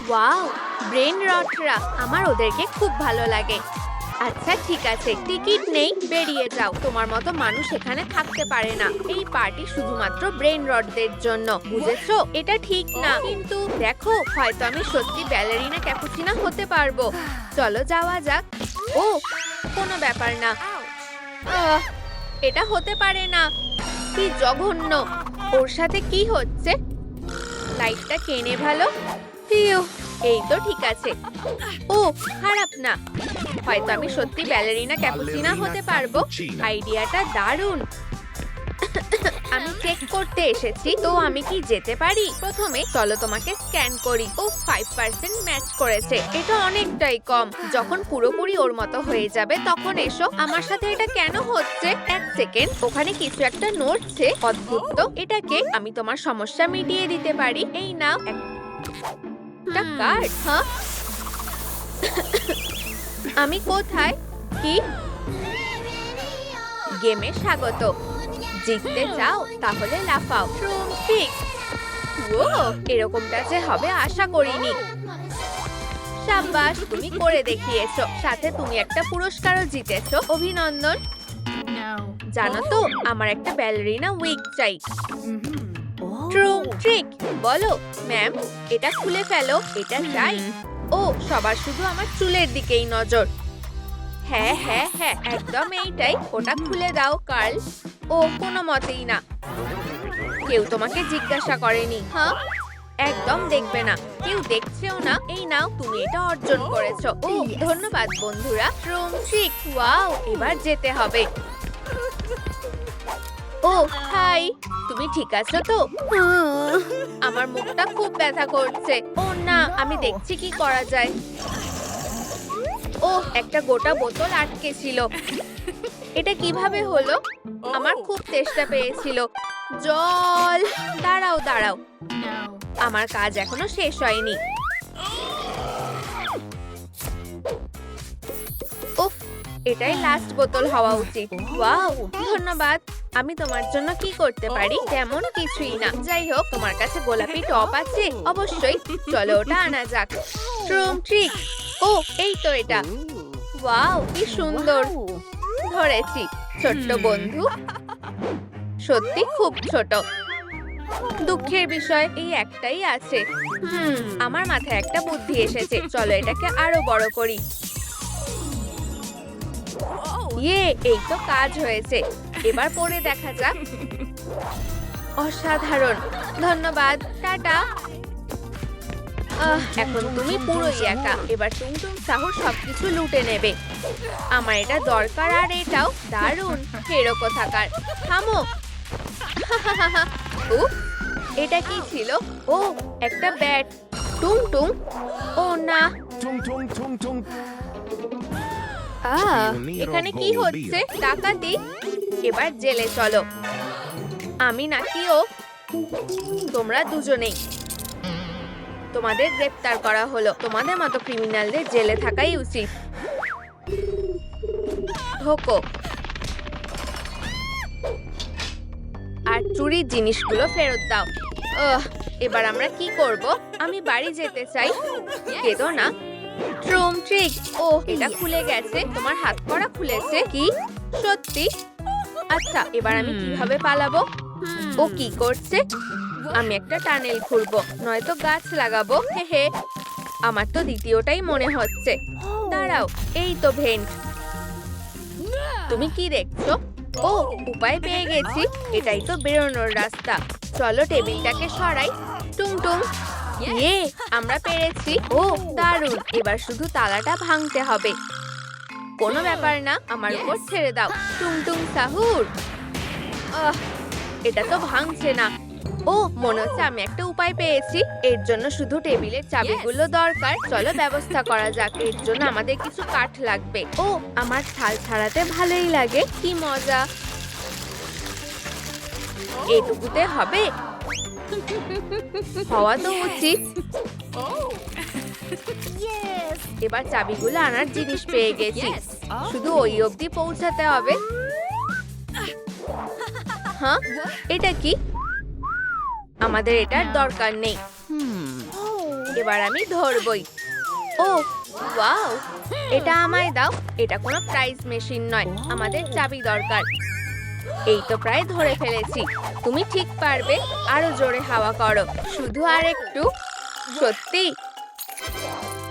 Wow, brain রটরা, আমার ওদেরকে খুব ভালো লাগে। আচ্ছা ঠিক আছে, টিকিট নেই, বেরিয়ে যাও। তোমার মতো মানুষ এখানে থাকতে পারে না। এই পার্টি শুধুমাত্র ব্রেন রটদের জন্য, বুঝেছো? এটা ঠিক না, কিন্তু দেখো, হয়তো আমি সত্যি ব্যালেরিনা ক্যাপুচিনা হতে পারবো। চলো যাওয়া যাক। ও, কোনো ব্যাপার না। এটা হতে পারে না। কি জঘন্য! ওর সাথে কি হচ্ছে? লাইটটা কেনে ভালো। এই তো ঠিক আছে। ও, খারাপ না। হয়তো আমি সত্যি ব্যালেরিনা ক্যাপুচিনা হতে পারবো। আইডিয়াটা দারুণ। আমি চেক করতে এসেছি, তো আমি কি যেতে পারি? প্রথমে চলো তোমাকে স্ক্যান করি। ও 5% ম্যাচ করেছে, এটা অনেকটাই কম। যখন পুরোপুরি ওর মতো হয়ে যাবে তখন এসো। আমার সাথে এটা কেন হচ্ছে? এক সেকেন্ড, ওখানে কিছু একটা নড়ছে। অদ্ভুত তো। এটাকে আমি তোমার সমস্যা মিটিয়ে দিতে পারি। এই নাও একটা কার্ড। হ্যাঁ, আমি কোথায়? কি? গেমে স্বাগত। জিততে চাও? তাহলে লাফাও। ঠিক। ও, এরকমটা যে হবে আশা করিনি। সাব্বাস, তুমি করে দেখিয়েছো। সাথে তুমি একটা পুরস্কারও জিতেছো। অভিনন্দন। জানো তো, আমার একটা ব্যালেরিনা উইগ চাই। True trick. বলো ম্যাম, এটা খুলে ফেলো। এটা চাই। ও, সবার শুধু আমার চুলের দিকেই নজর। হ্যাঁ হ্যাঁ হ্যাঁ, একদম এইটাই। ওটা খুলে দাও কার্ল। ও, কোনো মতেই না। কেউ তোমাকে জিজ্ঞাসা করেনি। হ্যাঁ, একদম দেখবে না। কেউ দেখছেও না। এই নাও, তুমি এটা অর্জন করেছো। ও, ধন্যবাদ বন্ধুরা। ট্রুম ট্রিক। ওয়াও, এবার যেতে হবে। ও হাই, তুমি ঠিক আছো তো? আমার মুখটা খুব ব্যথা করছে। ও না, আমি দেখছি কি করা যায়। ও, একটা গোটা বোতল আটকে ছিল। এটা কিভাবে হলো? আমার খুব তেষ্টা পেয়েছিল। জল। দাঁড়াও দাঁড়াও, আমার কাজ এখনো শেষ হয়নি। উফ, এটাই লাস্ট বোতল হওয়া উচিত। ওয়াও, ধন্যবাদ। আমি তোমার জন্য কি করতে পারি? তেমন কিছুই না। যাই হোক, তোমার কাছে গোলাপি টপ আছে? অবশ্যই, চলো ওটা আনা যাক। ট্রুম ট্রিক। ও, এই তো এটা। ওয়াও, কি সুন্দর। ধরেছি। ছোট্ট বন্ধু, সত্যি খুব ছোট। দুঃখের বিষয় এই একটাই আছে। আমার মাথায় একটা বুদ্ধি এসেছে। চলো এটাকে আরো বড় করি। ইয়ে, এই তো কাজ হয়েছে। এবার পরে দেখা যাক। অসাধারণ, ধন্যবাদ। টাটা। এখন তুমি পুরোই একা। এবার টুংটুং সাহস সবকিছু লুটে নেবে। আমার এটা দরকার, আর এটাও দারুণ। হেরো কোথাকার, থামো। উফ, এটা কি ছিল? ও, একটা ব্যাট। টুংটুং। ও না। এখানে কি হচ্ছে? ডাকাতি? এবার জেলে চলো। আমি নাকি ও? তোমরা দুজনেই। তোমাদের গ্রেফতার করা হলো। তোমাদের মতো ক্রিমিনালদের জেলে থাকাই উচিত। ঢোকো। আর চুরির জিনিসগুলো ফেরত দাও। এবার আমরা কি করব? আমি বাড়ি যেতে চাই। কেঁদো না। ট্রুম ট্রিক। ও, এটা খুলে গেছে। তোমার হাত করা খুলেছে? কি সত্যি? আচ্ছা, এবার আমি কিভাবে পালাবো? ও কি করছে? আমি একটা টানেল খুলবো, নয়তো গাছ লাগাবো। হে হে, আমার তো দ্বিতীয়টাই মনে হচ্ছে। দাঁড়াও, এই তো ভেন্ট। তুমি কি দেখছো? ও, উপায় পেয়ে গেছি। এটাই তো বেরোনোর রাস্তা। চলো টেবিলটাকে সরাই। টুংটুং। ইয়ে, আমরা পেরেছি। ও দারুণ, এবার শুধু তালাটা ভাঙতে হবে। কোনো ব্যাপার না, আমার উপর ছেড়ে দাও। টুংটুং সাহুর। এটা তো ভাঙছে না। ও, মনে হচ্ছে আমি একটা উপায় পেয়েছি। এর জন্য শুধু টেবিলের চাবিগুলো দরকার। চলো ব্যবস্থা করা যাক। এর জন্য আমাদের কিছু কাঠ লাগবে। ও, আমার ছাল ছাড়াতে ভালোই লাগে। কি মজা। এইটুকুতে হবে? হওয়া তো উচিত। এবার চাবিগুলো আনার জিনিস পেয়ে গেছি। শুধু ওই অবধি পৌঁছাতে হবে। হ্যাঁ, এটা কি? আমাদের এটার দরকার নেই। এবার আমি ধরবই। ও ওয়াও, এটা আমায় দাও। এটা কোনো প্রাইজ মেশিন নয়, আমাদের চাবি দরকার। এই তো প্রায় ধরে ফেলেছি। তুমি ঠিক পারবে। আরো জোরে হাওয়া করো, শুধু আর একটু। সত্যি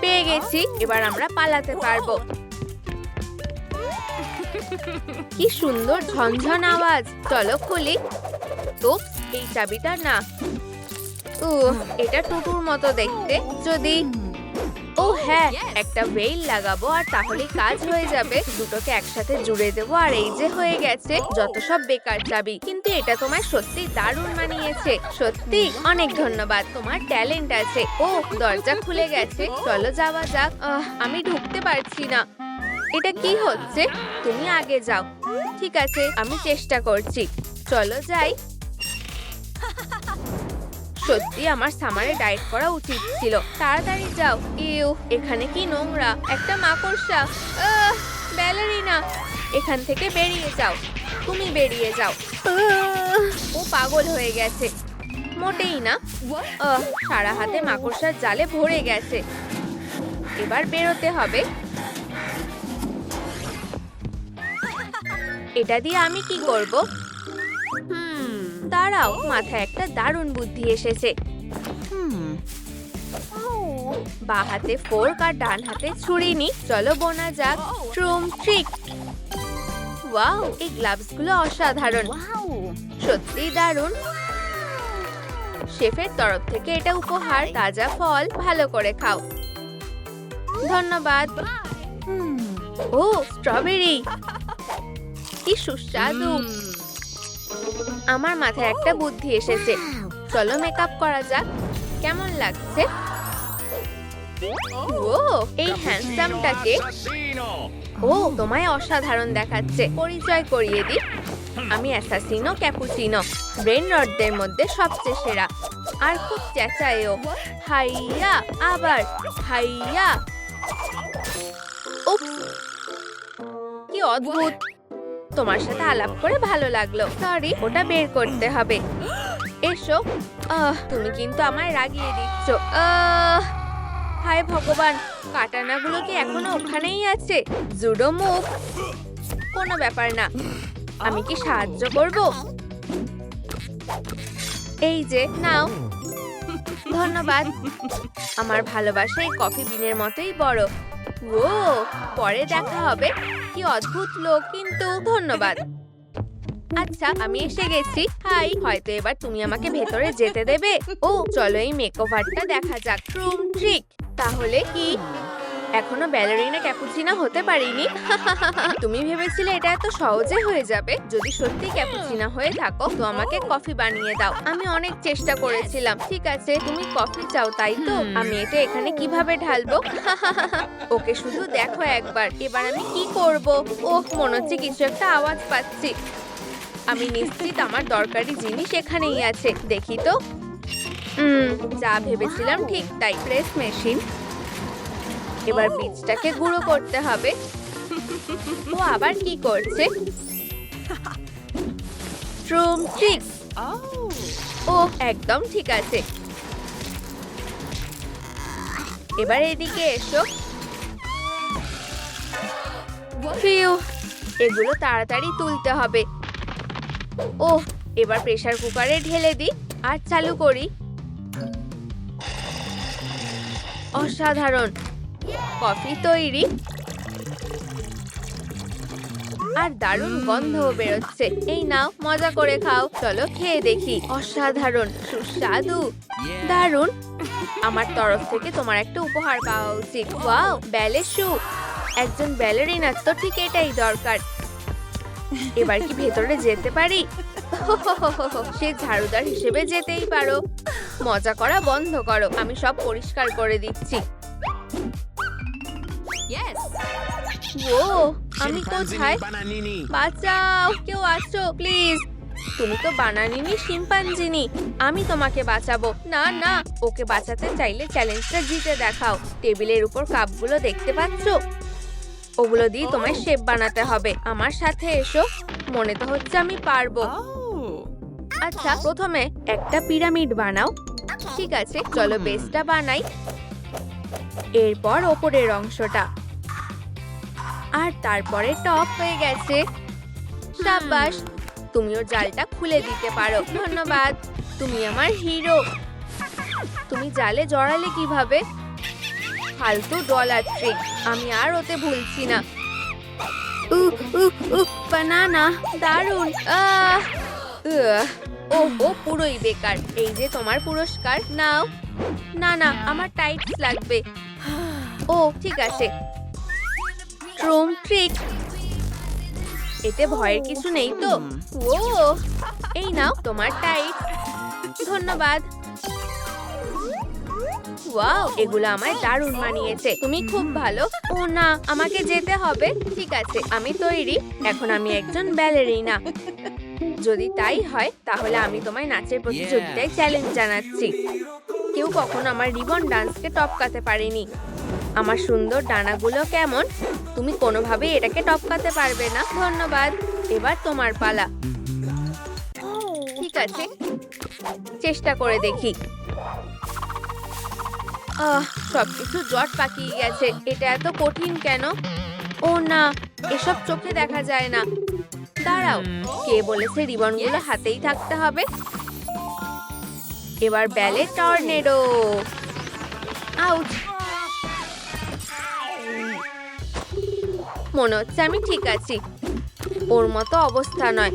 পেয়ে গেছি। এবার আমরা পালাতে পারবো। কি সুন্দর ঝনঝন আওয়াজ। চলো খুলি। তো এই চাবিটা না, এটা টুটুর মতো দেখতে। যদি ও হ্যাঁ, একটা বেল লাগাবো আর তাহলে কাজ হয়ে যাবে। দুটোকে একসাথে জুড়ে দেবো আর এই যে হয়ে গেছে। যত সব বেকার চাবি, কিন্তু এটা তোমায় সত্যি দারুণ মানিয়েছে। সত্যি অনেক ধন্যবাদ, তোমার ট্যালেন্ট আছে। ও দরজা খুলে গেছে, চলো যাওয়া যাক। আমি ঢুকতে পারছি না। এটা কি হচ্ছে? তুমি আগে যাও। ঠিক আছে, আমি চেষ্টা করছি। চলো যাই। সত্যি আমার সামারে ডায়েট করা উচিত ছিল। তাড়াতাড়ি যাও। ইউ, এখানে কি নোংরা। একটা মাকড়সা। ব্যালারিনা, এখান থেকে বেরিয়ে যাও। তুমি বেরিয়ে যাও। ও পাগল হয়ে গেছে। মোটেই না। সারা হাতে মাকড়সার জালে ভরে গেছে। এবার বেরোতে হবে। এটা দিয়ে আমি কি করব? দাঁড়াও, মাথায় একটা দারুণ বুদ্ধি এসেছে। বাঁ হাতে ফোর্ক আর ডান হাতে ছুরি নি। চলো বোনা যাক। ট্রুম ট্রিক। ওয়াও, এই গ্লাভস গুলো অসাধারণ। সত্যি দারুণ। শেফের তরফ থেকে এটা উপহার। তাজা ফল, ভালো করে খাও। ধন্যবাদ। ও স্ট্রবেরি, কি সুস্বাদু। আমার মাথায় একটা বুদ্ধি এসেছে। চলো মেকআপ করা যাক। কেমন লাগছে? ও এই হ্যান্ডসামটাকে। ও তোমায় অসাধারণ দেখাচ্ছে। পরিচয় করিয়ে দিই, আমি অ্যাসাসিনো ক্যাপুচিনো, ব্রেন রডদের মধ্যে সবচেয়ে সেরা। আর খুব চেঁচায়ও। হাইয়া, আবার হাইয়া। উপস, কি অদ্ভুত। তোমার সাথে আলাপ করে ভালো লাগলো। সরি, ওটা বের করতে হবে। এসো। তুমি কিন্তু আমায় রাগিয়ে দিচ্ছ। হায় ভগবান, কাটানাগুলো কি এখনো ওখানেই আছে? Judo move. কোনো ব্যাপার না, আমি কি সাহায্য করব? এই যে নাও। ধন্যবাদ। আমার ভালোবাসা এই কফি বিনের মতোই বড়। ও পরে দেখা হবে। কি অদ্ভুত লোক, কিন্তু ধন্যবাদ। আচ্ছা, আমি এসে গেছি। হাই, হয়তো এবার তুমি আমাকে ভেতরে যেতে দেবে। ও চলো এই মেকওভারটা দেখা যাক। ট্রুম ট্রিক। তাহলে কি এখনো ব্যালারিনা ক্যাপুচিনো হতে পারিনি? তুমি ভেবেছিলে এটা এত সহজে হয়ে যাবে? যদি সত্যি ক্যাপুচিনো হয়ে থাকো তো আমাকে কফি বানিয়ে দাও। আমি অনেক চেষ্টা করেছিলাম। ঠিক আছে, তুমি কফি চাও তাই তো? আমি এটা এখানে কিভাবে ঢালবো? ওকে শুধু দেখো একবার। এবার আমি কি করব? ওহ, মনে হচ্ছে কিছু একটা আওয়াজ পাচ্ছি। আমি নিশ্চিত আমার দরকারি জিনিস এখানেই আছে। দেখি তো। যা ভেবেছিলাম ঠিক তাই। Press machine. এবার বীজটাকে গুঁড়ো করতে হবে। ও আবার কি করছে? ট্রুম ট্রিক। ও একদম ঠিক আছে। এবার এদিকে এসো। ফিউ, এগুলো তাড়াতাড়ি তুলতে হবে। ও এবার প্রেসার কুকারে ঢেলে দিই আর চালু করি। অসাধারণ, কফি তৈরি। আর দারুণ গন্ধও বেরোচ্ছে। এই নাও, মজা করে খাও। চলো খেয়ে দেখি। অসাধারণ, সুস্বাদু, দারুণ। আমার তরফ থেকে তোমার একটা উপহার পাওয়া উচিত। ওয়াও, ব্যালে শু। একজন ব্যালারিনার তো ঠিক এটাই দরকার। এবার কি ভেতরে যেতে পারি? সে ঝাড়ুদার হিসেবে যেতেই পারো। মজা করা বন্ধ করো, আমি সব পরিষ্কার করে দিচ্ছি। ও আমি কোথায়? বাঁচাও, কেউ আসো প্লিজ। তুমি তো বানানিনি, শিম্পাঞ্জিনি। আমি তোমাকে বাঁচাবো। না না, ওকে বাঁচাতে চাইলে চ্যালেঞ্জটা জিতে দেখাও। টেবিলের উপর কাপগুলো দেখতে পাচ্ছো? ওগুলো দিয়ে তোমায় শেপ বানাতে হবে। আমার সাথে এসো। মনে তো হচ্ছে আমি পারবো। আচ্ছা, প্রথমে একটা পিরামিড বানাও। ঠিক আছে, চলো বেসটা বানাই। এরপর ওপরের অংশটা, আর তারপরে টপ হয়ে গেছে। সাবাস, তুমিও জালটা খুলে দিতে পারো। ধন্যবাদ, তুমি আমার হিরো। তুমি জালে জড়ালে কিভাবে? ফালতু ডলার ট্রিক, আমি আর ওতে ভুলছি না। বানানা দারুণ। ও পুরোই বেকার। এই যে তোমার পুরস্কার, নাও। না না, আমার টাইটস লাগবে। ও ঠিক আছে, ট্রুম ট্রিক। এতে ভয়ের কিছু নেই তো? ও, এই নাও তোমার টাইট। ধন্যবাদ। ওয়াও, এগুলো আমায় দারুণ মানিয়েছে। তুমি খুব ভালো। ও না, আমাকে যেতে হবে। ঠিক আছে, আমি তৈরি। এখন আমি একজন ব্যালেরিনা। যদি তাই হয় তাহলে আমি তোমায় নাচের প্রতিযোগিতায় চ্যালেঞ্জ জানাচ্ছি। কেউ কখনো আমার রিবন ডান্সকে টপকাতে পারেনি। আমার সুন্দর ডানাগুলো কেমন? তুমি কোনোভাবেই এটাকে টপকাতে পারবে না। ধন্যবাদ, এবার তোমার পালা। ঠিক আছে, চেষ্টা করে দেখি। সবকিছু জট পাকিয়ে গেছে। এটা এত কঠিন কেন? ও না, এসব চোখে দেখা যায় না। দাঁড়াও, কে বলেছে রিবনগুলো হাতেই থাকতে হবে? এবার ব্যালে টর্নেডো। আউচ। মনে হচ্ছে আমি ঠিক আছি। ওর মতো অবস্থা নয়।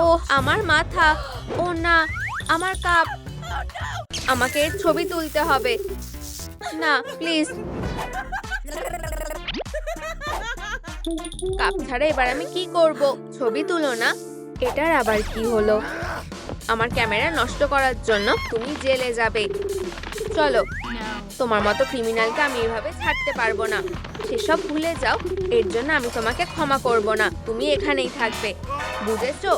ও আমার মাথা। ও না, আমার কাপ। আমাকে এর ছবি তুলতে হবে। না প্লিজ, কাপ ছাড়া এবার আমি কি করব? ছবি তুলো না। এটার আবার কি হলো? আমার ক্যামেরা নষ্ট করার জন্য তুমি জেলে যাবে। চলো, তোমার মতো ক্রিমিনালকে আমি এভাবে ছাড়তে পারবো না। সেসব ভুলে যাও। এর জন্য আমি তোমাকে ক্ষমা করব না। তুমি এখানেই থাকবে, বুঝেছো?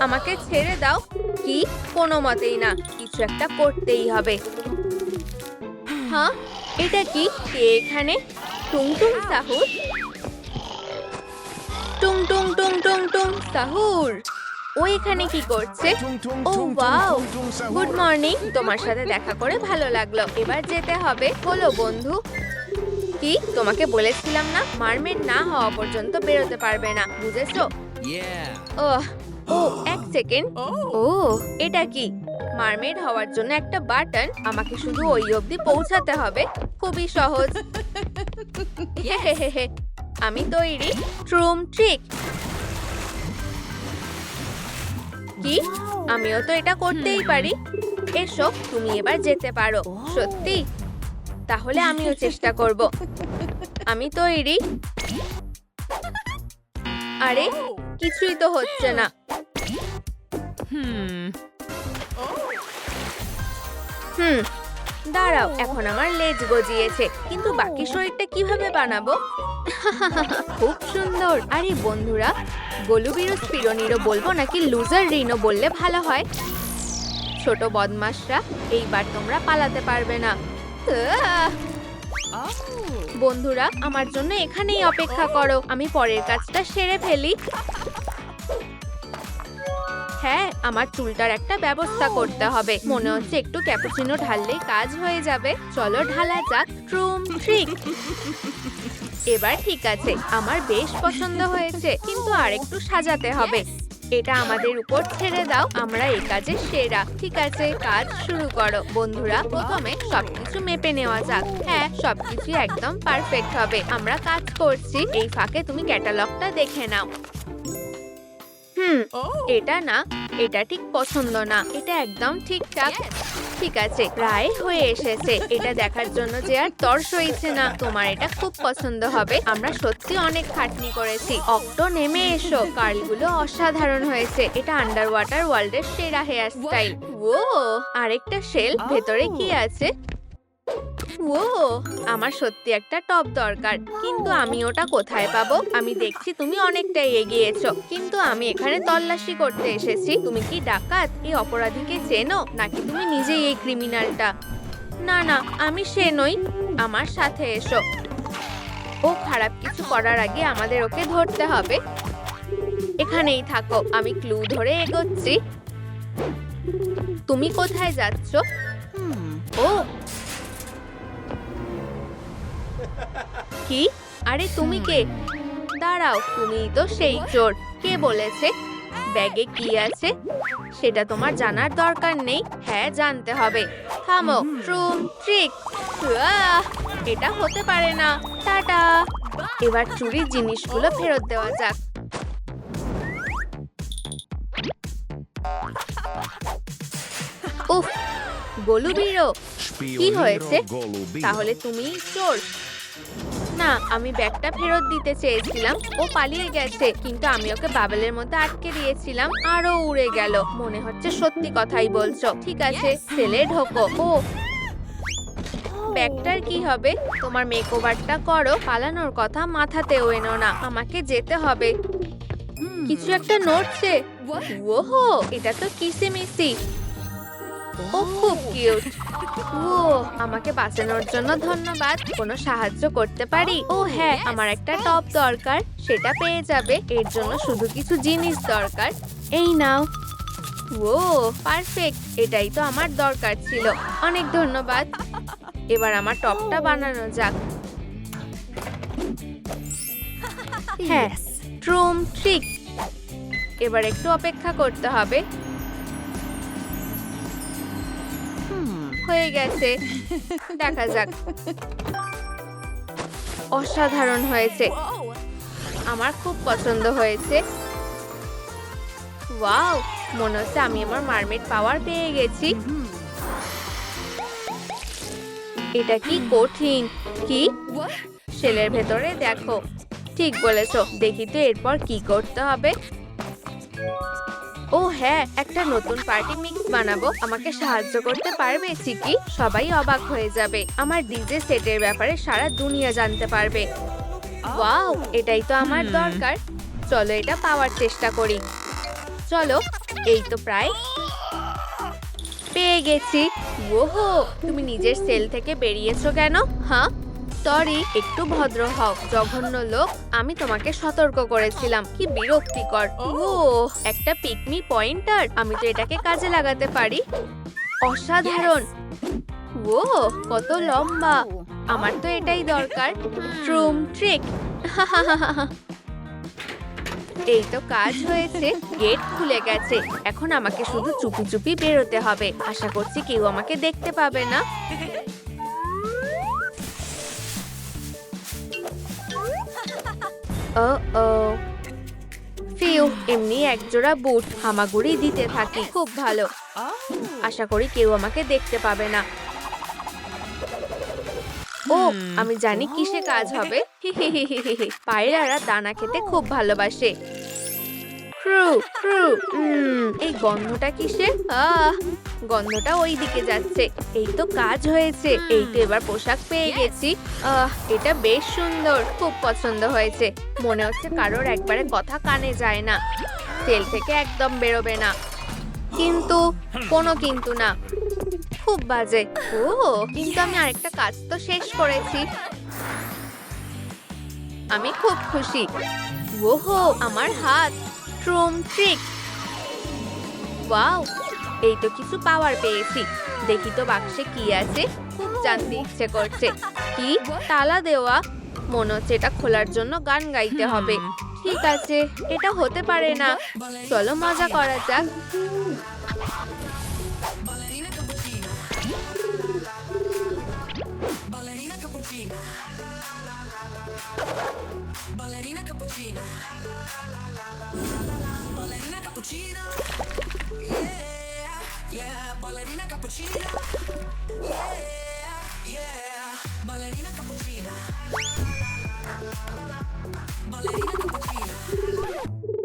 আমাকে ছেড়ে দাও। কি? কোনো মতেই না, কিছু একটা করতেই হবে। হ্যাঁ, এটা কি? কে এখানে? টুং টুং সাহুর। টুং টুং টুং টুং টুং সাহুর। ও এখানে কি করছে? ও ওয়াও, গুড মর্নিং। তোমার সাথে দেখা করে ভালো লাগলো। এবার যেতে হবে। হলো বন্ধু। কি তোমাকে বলেছিলাম না, মারমেড না হওয়া পর্যন্ত বেরোতে পারবে না, বুঝেছো? ও এক সেকেন্ড। ও এটা কি? মারমেড হওয়ার জন্য একটা বাটন। আমাকে শুধু ওই অবধি পৌঁছাতে হবে। খুবই সহজ। আমি তৈরি। ট্রুম ট্রিক। কি? আমিও তো এটা করতেই পারি। এসো, তুমি এবার যেতে পারো। সত্যি? তাহলে আমিও চেষ্টা করব। আমি তৈরি। আরে কিছুই তো হচ্ছে না। দাঁড়াও, এখন আমার লেজ গজিয়েছে, কিন্তু বাকি শরীরটা কিভাবে বানাবো? খুব সুন্দর। আরে বন্ধুরা, গোলুবিরো স্পিরোনিরো বলবো নাকি লুজার রিনো বললে ভালো হয়? ছোট বদমাশরা, এইবার তোমরা পালাতে পারবে না। বন্ধুরা, আমার জন্য এখানেই অপেক্ষা করো। আমি পরের কাজটা সেরে ফেলি। হ্যাঁ, আমার চুলটার একটা ব্যবস্থা করতে হবে। মনে হচ্ছে একটু ক্যাপুচিনো ঢাললেই কাজ হয়ে যাবে। চলো ঢালা যাক। ট্রুম ট্রিক। এবার ঠিক আছে, আমার বেশ পছন্দ হয়েছে, কিন্তু আরেকটু সাজাতে হবে। এটা আমাদের উপর ছেড়ে দাও, আমরা এই কাজে সেরা। ঠিক আছে, কাজ শুরু করো। বন্ধুরা, প্রথমে সবকিছু মেপে নেওয়া যাক। হ্যাঁ, সবকিছু একদম পারফেক্ট হবে। আমরা কাজ করছি। এই ফাঁকে তুমি ক্যাটালগটা দেখে নাও। এটা না, এটা ঠিক পছন্দ না। এটা একদম ঠিকঠাক। ঠিক আছে, প্রায় হয়ে এসেছে। এটা দেখার জন্য যে আর তর সইছে না। তোমার এটা খুব পছন্দ হবে। আমরা সত্যি অনেক খাটনি করেছি। অক্টো, নেমে এসো। কার্লগুলো অসাধারণ হয়েছে। এটা আন্ডার ওয়াটার ওয়ার্ল্ডের সেরা হেয়ার স্টাইল। ও, আরেকটা শেল। ভেতরে কি আছে? ও, আমার সত্যি একটা টপ দরকার, কিন্তু আমি ওটা কোথায় পাবো? আমি দেখছি তুমি অনেকটাই এগিয়েছো, কিন্তু আমি এখানে তল্লাশি করতে এসেছি। তুমি কি ডাকাত? এই অপরাধীকে চেনো, নাকি তুমি নিজেই এই ক্রিমিনালটা? না না, আমি সে নই। আমার সাথে এসো। ও খারাপ কিছু করার আগে আমাদের ওকে ধরতে হবে। এখানেই থাকো, আমি ক্লু ধরে এগোচ্ছি। তুমি কোথায় যাচ্ছ? ও কি? আরে তুমি কে? দাঁড়াও, তুমি তো সেই চোর। কে বলেছে? ব্যাগে কি আছে সেটা তোমার জানার দরকার নেই। হ্যাঁ, জানতে হবে। থামো। ট্রুম ট্রিক। এটা হতে পারে না। টাটা। এবার চুরির জিনিসগুলো ফেরত দেওয়া যাক। উফ, গোলু বিড়ো, কি হয়েছে? তাহলে তুমি চোর? না, আমি ব্যাগটা ফেরত দিতে চেয়েছিলাম। ও পালিয়ে গেছে, কিন্তু আমি ওকে বাবেলের মধ্যে আটকে দিয়েছিলাম আর ও উড়ে গেল। মনে হচ্ছে সত্যি কথাই বলছো। ঠিক আছে, সেলে ঢোকো। ও, ব্যাগটার কি হবে? তোমার মেকওভারটা করো। পালানোর কথা মাথাতেও এনো না। আমাকে যেতে হবে। কিছু একটা নড়ছে। ওহো, এটা তো কিসিমিসি। ও খুব কিউট। ও, আমাকে বাঁচানোর জন্য ধন্যবাদ। কোনো সাহায্য করতে পারি? ও হ্যাঁ, আমার একটা টপ দরকার। সেটা পেয়ে যাবে। এর জন্য শুধু কিছু জিনিস দরকার। এই নাও। ও পারফেক্ট, এটাই তো আমার দরকার ছিল। অনেক ধন্যবাদ। এবার আমার টপটা বানানো যাক। হ্যাঁ, ট্রুম ট্রিক। এবার একটু অপেক্ষা করতে হবে। হয়ে গেছে, দেখা যাক। অসাধারণ হয়েছে। আমার খুব পছন্দ হয়েছে। ওয়াও, মনে হচ্ছে আমি আমার মারমেড পাওয়ার পেয়ে গেছি। এটা কি কঠিন। কি? শেলের ভেতরে দেখো। ঠিক বলেছো। দেখি তো এরপর কি করতে হবে। ও হ্যাঁ, একটা নতুন পার্টি মিক্স বানাবো। আমাকে সাহায্য করতে পারবে চিকি? সবাই অবাক হয়ে যাবে। আমার ডিজে সেটের ব্যাপারে সারা দুনিয়া জানতে পারবে। ওয়াও, এটাই তো আমার দরকার। চলো এটা পাওয়ার চেষ্টা করি। চলো, এই তো প্রায় পেয়ে গেছি। ওহো, তুমি নিজের সেল থেকে বেরিয়েছো কেন? হ্যাঁ, সরি, একটু ভদ্র হও। জঘন্য লোক, আমি তোমাকে সতর্ক করেছিলাম। কি বিরক্তিকর। ও, একটা পিকমি পয়েন্টার। আমি তো এটাকে কাজে লাগাতে পারি। অসাধারণ। ও, কত লম্বা। আমার তো এটাই দরকার। ট্রুম ট্রিক। এই তো কাজ হয়েছে। গেট খুলে গেছে। এখন আমাকে শুধু চুপি চুপি বেরোতে হবে। আশা করছি কেউ আমাকে দেখতে পাবে না। ও ফিউ, এমনি একজোড়া বুট। হামাগুড়ি দিতে থাকি। খুব ভালো। আশা করি কেউ আমাকে দেখতে পাবে না। ও, আমি জানি কিসে কাজ হবে। পায়রারা দানা খেতে খুব ভালোবাসে। Crew crew. এই গন্ধটা কিসের? গন্ধটা ওই দিকে যাচ্ছে। এই তো কাজ হয়েছে। এই তো এবার পোশাক পেয়ে গেছি। এটা বেশ সুন্দর। খুব পছন্দ হয়েছে। মনে হচ্ছে কারোর একবারে কথা কানে যায় না। সেল থেকে একদম বেরোবে না। কিন্তু কোনো কিন্তু না। খুব বাজে। ও, কিন্তু আমি আরেকটা কাজ তো শেষ করেছি। আমি খুব খুশি। ওহো, আমার হাত। ট্রুম ট্রিক। ওয়াও, এই তো কিছু পাওয়ার পেয়েছি। দেখি তো বাক্সে কি আছে। খুব জানতে ইচ্ছে করছে। কি? তালা দেওয়া। মনে হচ্ছে এটা খোলার জন্য গান গাইতে হবে। ঠিক আছে, এটা হতে পারে না। চলো মজা করা যাক।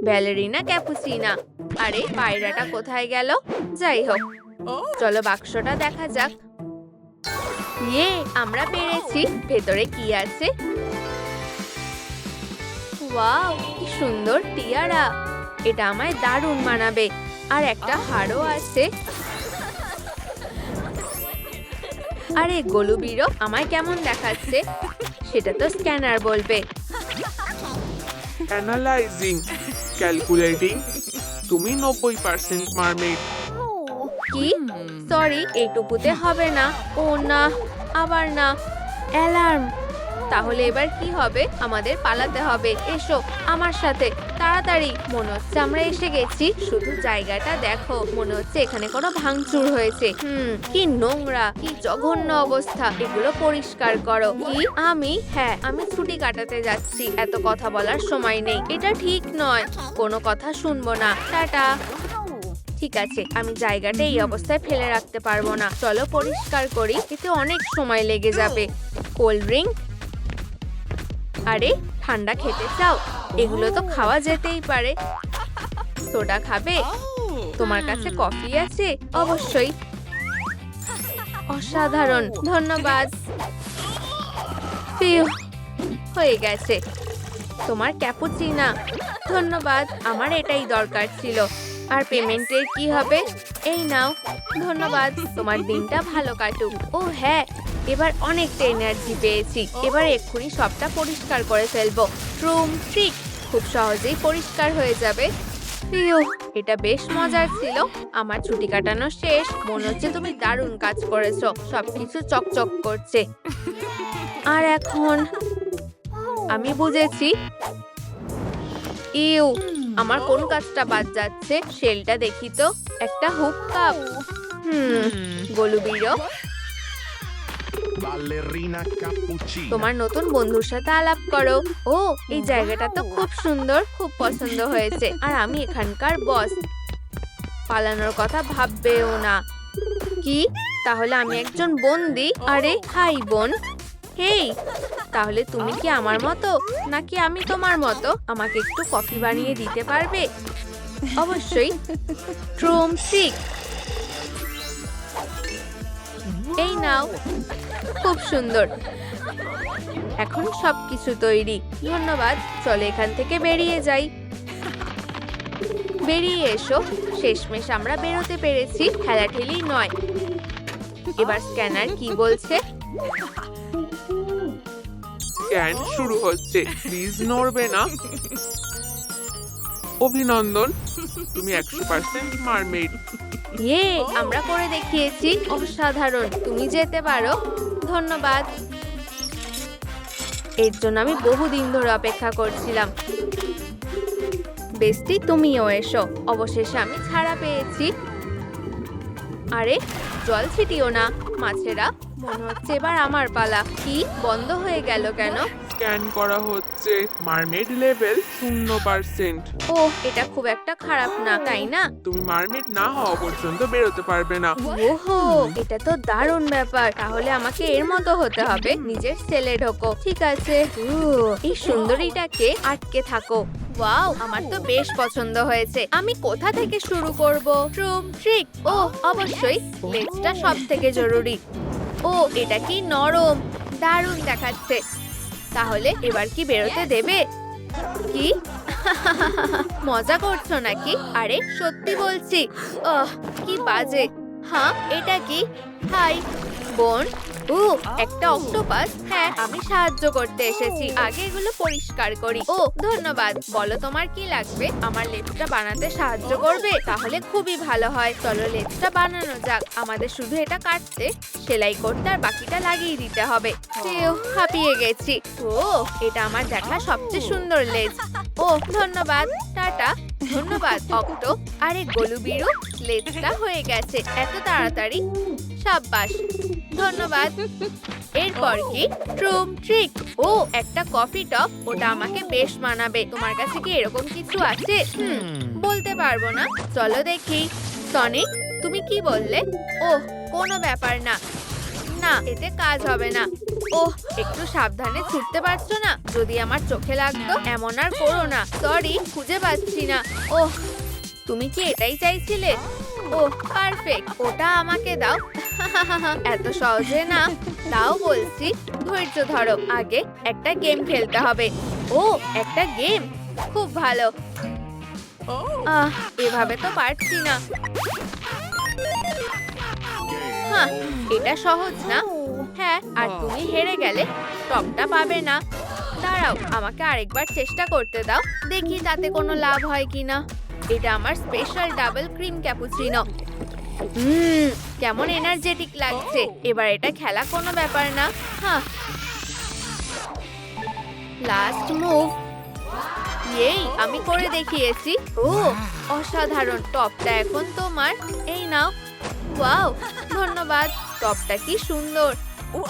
Ballerina Cappuccina. আরে পায়রাটা কোথায় গেল? যাই হোক, চলো বাক্সটা দেখা যাক। ইয়ে, আমরা পেরেছি। ভেতরে কি আছে? ওয়াও, কি সুন্দর টিয়ারা। এটা আমায় দারুণ মানাবে। আর একটা হারও আছে। আরে গোলু বিড়ো, আমায় কেমন দেখাচ্ছে? সেটা তো স্ক্যানার বলবে। Analysing, calculating. তুমি 90% মারমেড। কি? সরি, এইটুকুতে হবে না। ও না, আবার না। অ্যালার্ম। তাহলে এবার কি হবে? আমাদের পালাতে হবে। এসো আমার সাথে তাড়াতাড়ি। মনে হচ্ছে আমরা এসে গেছি। শুধু জায়গাটা দেখো, মনে হচ্ছে এখানে কোনো ভাঙচুর হয়েছে। কি নোংরা, কি জঘন্য অবস্থা। এগুলো পরিষ্কার করো। কি আমি? হ্যাঁ, আমি ছুটি কাটাতে যাচ্ছি। এত কথা বলার সময় নেই। এটা ঠিক নয়। কোনো কথা শুনবো না। টাটা। ঠিক আছে, আমি জায়গাটা এই অবস্থায় ফেলে রাখতে পারবো না। চলো পরিষ্কার করি, এতে অনেক সময় লেগে যাবে। Cold drink? আরে ঠান্ডা খেতে চাও? এগুলো তো খাওয়া যেতেই পারে। সোডা খাবে? তোমার কাছে কফি আছে? অবশ্যই। অসাধারণ, ধন্যবাদ। ফিউ, হয়ে গেছে। তোমার ক্যাপুচিনা? ধন্যবাদ, আমার এটাই দরকার ছিল। আর পেমেন্টের কি হবে? এই নাও। ধন্যবাদ, তোমার দিনটা ভালো কাটুক। ও হ্যাঁ, এবার অনেকটা এনার্জি পেয়েছি। এবার এক্ষুনি সবটা পরিষ্কার করে ফেলবো। রুম ঠিক খুব সহজেই পরিষ্কার হয়ে যাবে। ফিউ, এটা বেশ মজার ছিল। আমার ছুটি কাটানো শেষ। মনে হচ্ছে তুমি দারুণ কাজ করেছো। সবকিছু চকচক করছে। আর এখন আমি বুঝেছি। ইউ, আমার কোন কাজটা বাদ যাচ্ছে? শেলটা দেখি তো। একটা হুক কাপ। গোলুবিরো, Ballerina cappuccina. তোমার নতুন বন্ধুর সাথে আলাপ করো। ও, এই জায়গাটা তো খুব সুন্দর, খুব পছন্দ হয়েছে। আর আমি এখানকার বস। পালানোর কথা ভাববেও না। কি? তাহলে আমি একজন বন্দি? আরে হাই বোন। হেই, তাহলে তুমি কি আমার মতো নাকি আমি তোমার মতো? আমাকে একটু কফি বানিয়ে দিতে পারবে? অবশ্যই। ড্রামস্টিক, এই নাও। খুব সুন্দর। এখন সবকিছু তৈরি। ধন্যবাদ। চলো এখান থেকে বেরিয়ে যাই। বেরিয়ে এসো। শেষমেশ আমরা বেরোতে পেরেছি। ঠেলাঠেলি নয়। এবার স্ক্যানার কি বলছে? স্ক্যান শুরু হচ্ছে। প্লিজ নড়বে না। অভিনন্দন, তুমি 100% মারমেড। ইয়ে, আমরা করে দেখিয়েছি। অসাধারণ, তুমি যেতে পারো। ধন্যবাদ। এর জন্য আমি বহুদিন ধরে অপেক্ষা করছিলাম। বেস্টি, তুমিও এসো। অবশেষে আমি ছাড়া পেয়েছি। আরে জল ছিটিও না মাছেরা। মনে হচ্ছে এবার আমার পালা। কি বন্ধ হয়ে গেল কেন? স্ক্যান করা হচ্ছে। Mermaid level 0%। ও, এটা খুব একটা খারাপ না, তাই না? তুমি মারমেড না হওয়া পর্যন্ত বেরোতে পারবে না। ওহো, এটা তো দারুণ ব্যাপার। তাহলে আমাকে এর মতো হতে হবে। নিজের সেলে ঢোকো। ঠিক আছে। এই সুন্দরীটাকে আটকে থাকো। ওয়াও, আমার তো বেশ পছন্দ হয়েছে। আমি কোথা থেকে শুরু করব? ট্রুম ট্রিক। ও অবশ্যই, লেজটা সব থেকে জরুরি। ও, এটা কি নরম, দারুণ দেখাচ্ছে। তাহলে এবার কি বেরোতে দেবে? কি? মজা করছো নাকি? আরে সত্যি বলছি। কি বাজে। হ্যাঁ, এটা কি? হাই বোন। ও, একটা অক্টোপাস। হ্যাঁ, আমি সাহায্য করতে এসেছি। আগে এগুলো পরিষ্কার করি। ও ধন্যবাদ। বলো তোমার কি লাগবে? আমার লেজটা বানাতে সাহায্য করবে? তাহলে খুবই ভালো হয়। চলো লেজটা বানানো যাক। আমাদের শুধু এটা কাটতে, সেলাই করতে আর বাকিটা লাগিয়ে দিতে হবে। হাঁপিয়ে গেছি। ও, এটা আমার দেখা সবচেয়ে সুন্দর লেজ। ও ধন্যবাদ। টাটা। ধন্যবাদ অক্টো। আরে গোলুবিরু, লেজটা হয়ে গেছে এত তাড়াতাড়ি। সাব্বাস, ধন্যবাদ। এরপর কি? ট্রুম ট্রিক। ও, একটা কফি টপ। ওটা আমাকে বেশ মানাবে। তোমার কাছে কি এরকম কিছু আছে? বলতে পারবো না। চলো দেখি। সনিক, তুমি কি বললে? ওহ, কোনো ব্যাপার না। না, এতে কাজ হবে না। ওহ, একটু সাবধানে ছুটতে পারছো না? যদি আমার চোখে লাগতো। এমন আর করো না। সরি, খুঁজে পাচ্ছি না। ওহ, তুমি কি এটাই চাইছিলে? ওহ পারফেক্ট, ওটা আমাকে দাও। এত সহজে না। তাও বলছি, ধৈর্য ধরো। আগে একটা গেম খেলতে হবে। ও, একটা গেম? খুব ভালো। এভাবে তো পারছি না। হ্যাঁ, এটা সহজ না। হ্যাঁ, আর তুমি হেরে গেলে টপটা পাবে না। দাঁড়াও, আমাকে আরেকবার চেষ্টা করতে দাও। দেখি তাতে কোনো লাভ হয় কিনা। এটা আমার স্পেশাল ডাবল ক্রিম ক্যাপুচিনো। কেমন এনার্জেটিক লাগছে। এবার এটা খেলা কোনো ব্যাপার না। হ্যাঁ, লাস্ট মুভ। এই আমি করে দেখিয়েছি। ও অসাধারণ, টপটা এখন তোমার। এই নাও। ওয়াও, ধন্যবাদ। টপটা কি সুন্দর,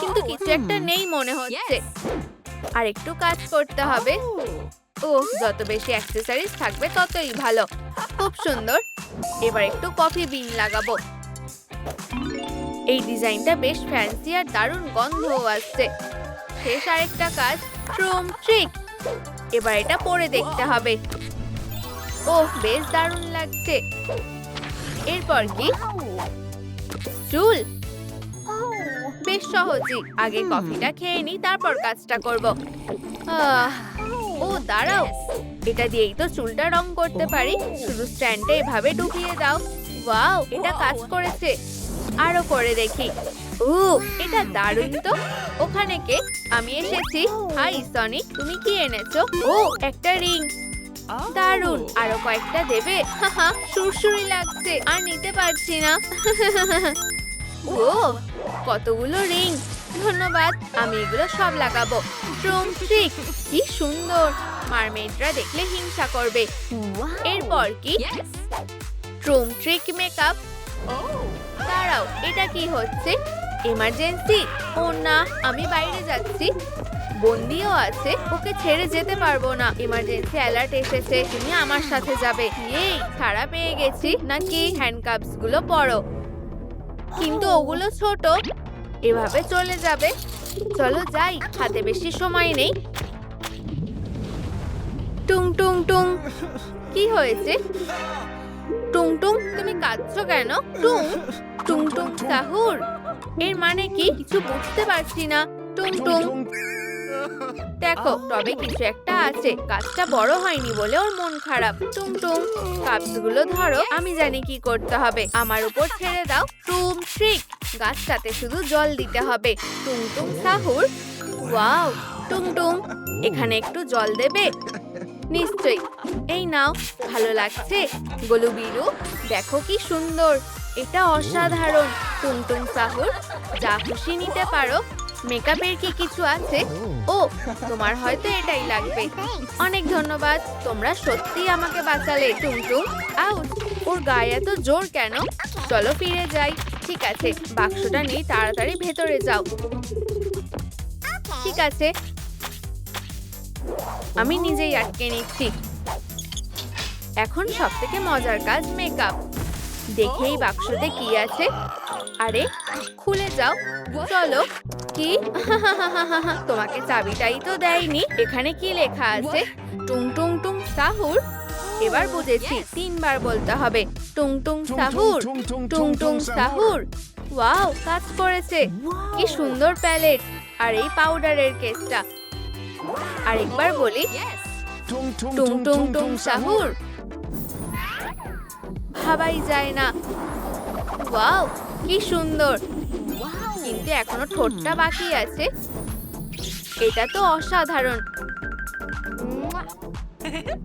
কিন্তু কিছু একটা নেই মনে হচ্ছে। আর একটু কাজ করতে হবে। ও, যত বেশি অ্যাক্সেসরিজ থাকবে ততই ভালো। খুব সুন্দর। এবার একটু কফি বিন লাগাবো। এই ডিজাইনটা বেশ ফ্যান্সি আর দারুণ গন্ধও আসছে। শেষ আরেকটা কাজ, ট্রুম ট্রিক। এবার এটা পরে দেখতে হবে। ও, বেশ দারুণ লাগছে। এরপর কি? চুল। বেশ সহজই। আগে কফিটা খেয়ে নি, তারপর কাজটা করব। ও দাঁড়াও, এটা দিয়েই তো চুলটা রং করতে পারি। শুধু স্ট্যান্ডে এভাবে ঢুকিয়ে দাও। ওয়াও, এটা কাজ করেছে। আরো করে দেখি। ও, এটা দারুণ তো। ওখানে কে? আমি এসেছি। হাই সনি, তুমি কি এনেছো? ও, একটা রিং। দারুণ। আরো কয়েকটা দেবে? হাহা, সুরসুরি লাগছে, আর নিতে পারছি না। ও, কতগুলো রিং। ধন্যবাদ, আমি এগুলো সব লাগাবো। ট্রুম ট্রিক, কি সুন্দর। মারমেডরা দেখলে হিংসা করবে। এরপর কি? ট্রুম ট্রিক মেকআপ। দাঁড়াও, এটা কি হচ্ছে? এমার্জেন্সি। ও না, আমি বাইরে যাচ্ছি। বন্দিও আছে, ওকে ছেড়ে যেতে পারবো না। এমার্জেন্সি অ্যালার্ট এসেছে, তুমি আমার সাথে যাবে। এই ছাড়া পেয়ে গেছি নাকি? হ্যান্ডকাপস গুলো পরো। কিন্তু ওগুলো ছোট, এভাবে চলে যাবে। চলো যাই, হাতে বেশি সময় নেই। টুং টুং টুং। কি হয়েছে? টুং টুং, তুমি কাঁদছো কেন? টুং টুং টুং সাহুর, এর মানে কি? কিছু বুঝতে পারছি না। টুং টুং, দেখো তবে কিছু একটা আছে। গাছটা বড় হয়নি বলে ওর মন খারাপ। টুং টুং, কাপস গুলো ধরো, আমি জানি কি করতে হবে। আমার উপর ছেড়ে দাও। ট্রুম ট্রিক, গাছটাতে শুধু জল দিতে হবে। টুং টুং সাহুর। ওয়াও, টুং টুং, এখানে একটু জল দেবে? নিশ্চয়ই। এই নাও, ভালো লাগছে? গোলু বিরু, দেখো কি সুন্দর। এটা অসাধারণ। টুং টুং সাহুর, যা খুশি নিতে পারো। মেকআপের কি কিছু আছে? ও, তোমার হয়তো এটাই লাগবে। অনেক ধন্যবাদ, তোমরা সত্যি আমাকে বাঁচালে। টুং টুং, আউট। ওর গায়ে এত জোর কেন? চলো ফিরে যাই। ঠিক আছে, বাক্সটা নিয়ে তাড়াতাড়ি ভেতরে যাও। ঠিক আছে, আমি নিজেই আটকে নিচ্ছি। এখন সবথেকে মজার কাজ মেকআপ। দেখেই বাক্সতে কি আছে। আরে, খুলে যাও। চলো। কি? তোমাকে চাবিটাই তো দেয়নি। এখানে কি লেখা আছে? টুং টুং টুং সাহুর। এবার বুঝেছি, 3 বার বলতে হবে। টুং টুং সাহুর, টুং টুং সাহুর। ওয়াও, কাজ করেছে। কি সুন্দর প্যালেট। আর এই পাউডারের কেসটা। আরেকবার বলি, টুং টুং টুং সাহুর। ভাবাই যায় না। ওয়াও, কি সুন্দর। কিন্তু এখনো ঠোঁটটা বাকি আছে। এটা তো অসাধারণ।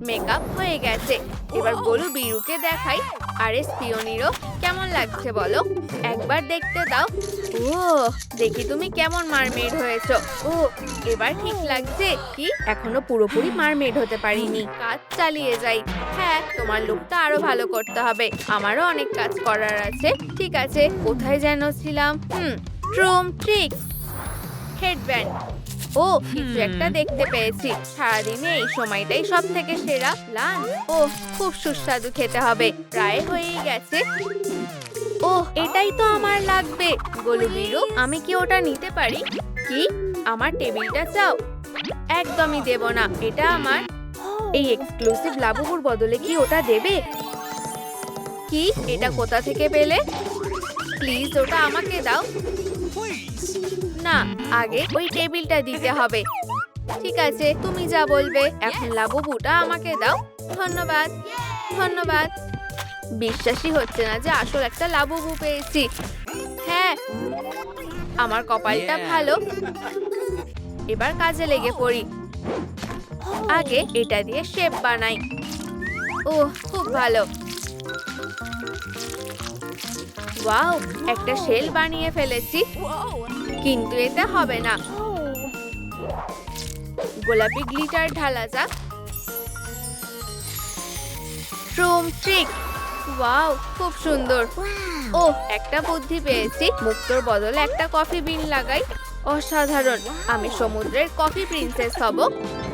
মেকআপ হয়ে গেছে। এবার গোলু বিরুকে দেখাই। আরে স্পিওনিরও, কেমন লাগছে বলো? একবার দেখতে দাও। ও, দেখি তুমি কেমন মারমেড হয়েছো। ও, এবার ঠিক লাগছে। কি? এখনো পুরোপুরি মারমেড হতে পারিনি। কাজ চালিয়ে যাই। হ্যাঁ, তোমার লুকটা আরো ভালো করতে হবে। আমারও অনেক কাজ করার আছে। ঠিক আছে, কোথায় যেন ছিলাম? ট্রুম ট্রিক, হেডব্যান্ড। ও, কিছু একটা দেখতে পেয়েছি। সারাদিনে এই সময়টাই সব থেকে সেরা। লাঞ্চ। ও, খুব সুস্বাদু খেতে হবে। প্রায় হয়েই গেছে। ও, এটাই তো আমার লাগবে। গোলু বিরু, আমি কি ওটা নিতে পারি? কি? আমার টেবিলটা চাও? একদমই দেব না, এটা আমার। এই এক্সক্লুসিভ লাবুবুর বদলে কি ওটা দেবে? কি? এটা কোথা থেকে পেলে? প্লিজ ওটা আমাকে দাও। না, আগে ওই টেবিলটা দিতে হবে। ঠিক আছে, তুমি যা বলবে। এখন লাবুবুটা আমাকে দাও। ধন্যবাদ, ধন্যবাদ। বিশ্বাসই হচ্ছে না যে আসল একটা লাবুবু পেয়েছি। হ্যাঁ, আমার কপালটা ভালো। এবার কাজে লেগে পড়ি। আগে এটা দিয়ে শেপ বানাই। ও, খুব ভালো। ওয়াও, একটা শেল বানিয়ে ফেলেছি। কিন্তু এটা হবে না। গোলাপি গ্লিটার ঢালা যাক। ট্রুম ট্রিক, ওয়াও খুব সুন্দর। ওহ, একটা বুদ্ধি পেয়েছি, মুক্তোর বদলে একটা কফি বিন লাগাই। অসাধারণ, আমি সমুদ্রের কফি প্রিন্সেস হব।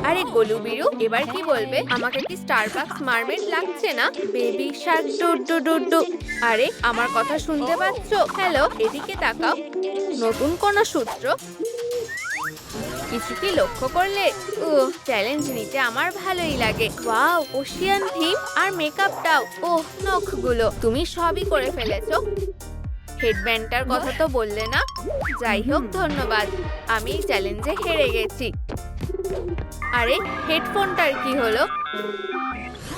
আরে গোলু বিরু, এবার কি বলবে? আমাকে কি স্টারবাকস মারমেড লাগছে না? Baby Shark do do do. আরে আমার কথা শুনতে পাচ্ছো? হ্যালো, এদিকে তাকাও। নতুন কোন সূত্র? কিছু কি লক্ষ্য করলে? চ্যালেঞ্জ নিতে আমার ভালোই লাগে। ওয়াও, ওশিয়ান থিম আর মেকআপটাও। ওহ, নখগুলো তুমি সবই করে ফেলেছো। হেডব্যান্ডটার কথা তো বললে না। যাই হোক, ধন্যবাদ, আমি চ্যালেঞ্জে হেরে গেছি। আরে হেডফোনটার কি হলো?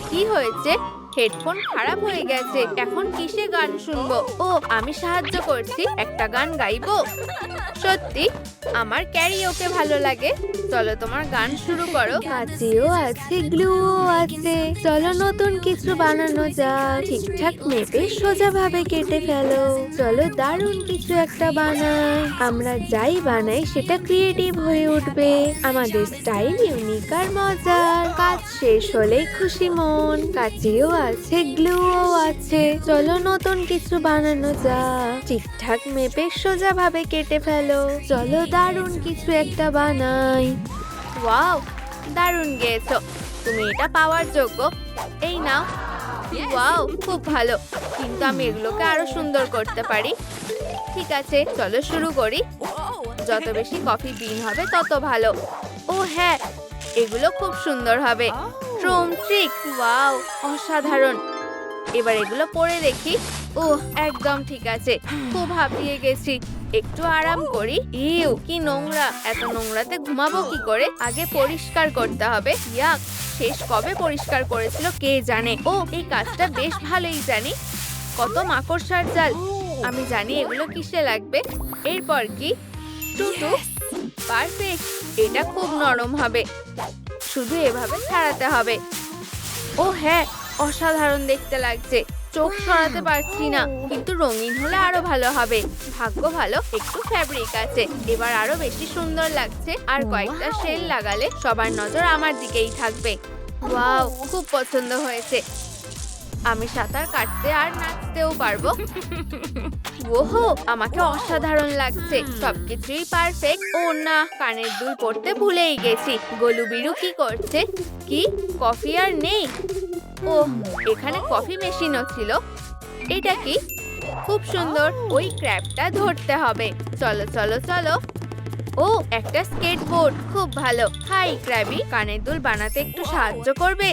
কি হয়েছে? হেডফোন খারাপ হয়ে গেছে। এখন কিসে গান শুনবো? ও, আমি সাহায্য করছি, একটা গান গাইবো। সত্যি আমার ক্যারিওকে ভালো লাগে। চলো তোমার গান শুরু করো। কাছেও আছে, গ্লুও আছে, চলো নতুন কিছু বানানো যাক। ঠিকঠাক মেপে সোজাভাবে কেটে ফেলো। চলো দারুণ কিছু একটা বানাই। আমরা যাই বানাই সেটা ক্রিয়েটিভ হয়ে উঠবে। আমাদের স্টাইল ইউনিক আর মজার। কাজ শেষ হলে খুশি মন। কাছেও আছে, গ্লুও আছে, চলো নতুন কিছু বানানো যাক। ঠিকঠাক মেপে সোজাভাবে কেটে ফেলো। চলো দারুণ কিছু একটা বানাই। ওয়াও, দারুণ গেয়েছো, তুমি এটা পাওয়ার যোগ্য। এই নাও। ওয়াও, খুব ভালো, কিন্তু আমি এগুলোকে আরো সুন্দর করতে পারি। ঠিক আছে, চলো শুরু করি। যত বেশি কফি বিন হবে তত ভালো। ও হ্যাঁ, এগুলো খুব সুন্দর হবে। ট্রুম ট্রিক, ওয়াও অসাধারণ। এবার এগুলো পরে দেখি। ওহ, একদম ঠিক আছে। খুব হাঁপিয়ে গেছি, একটু আরাম করি। ইউ, কি নোংরা! এত নোংরাতে ঘুমাবো কি করে? আগে পরিষ্কার করতে হবে। ইয়াক, শেষ কবে পরিষ্কার করেছিল কে জানে। ও, এই কাজটা বেশ ভালোই জানি। কত মাকড়সার জাল। আমি জানি এগুলো কিসে লাগবে। এরপর কি? টুটু, পারফেক্ট। এটা খুব নরম হবে, শুধু এভাবে ছাড়াতে হবে। ও হ্যাঁ, অসাধারণ দেখতে লাগছে। চোখ সরাতে পারছি না, কিন্তু রঙিন হলে আরো ভালো হবে। ভাগ্য ভালো, একটু ফ্যাব্রিক আছে, এবার আরো বেশি সুন্দর লাগছে। আর কয়েকটা শেল লাগালে সবার নজর আমার দিকেই থাকবে। ওয়াও, খুব পছন্দ হয়েছে। আমি সাঁতার কাটতে আর নাচতেও পারবো। ওহো, আমাকে অসাধারণ লাগছে। সবকিছুই পারফেক্ট। ও না, কানের দুল পড়তে ভুলেই গেছি। গোলু বিরু কি করছে? কি, কফি আর নেই? ওহ, এখানে কফি মেশিনও ছিল। এটা কি? খুব সুন্দর। ওই ক্র্যাবটা ধরতে হবে। চলো চলো চলো। ও, একটা স্কেটবোর্ড, খুব ভালো। হাই ক্র্যাবি, কানের দুল বানাতে একটু সাহায্য করবে?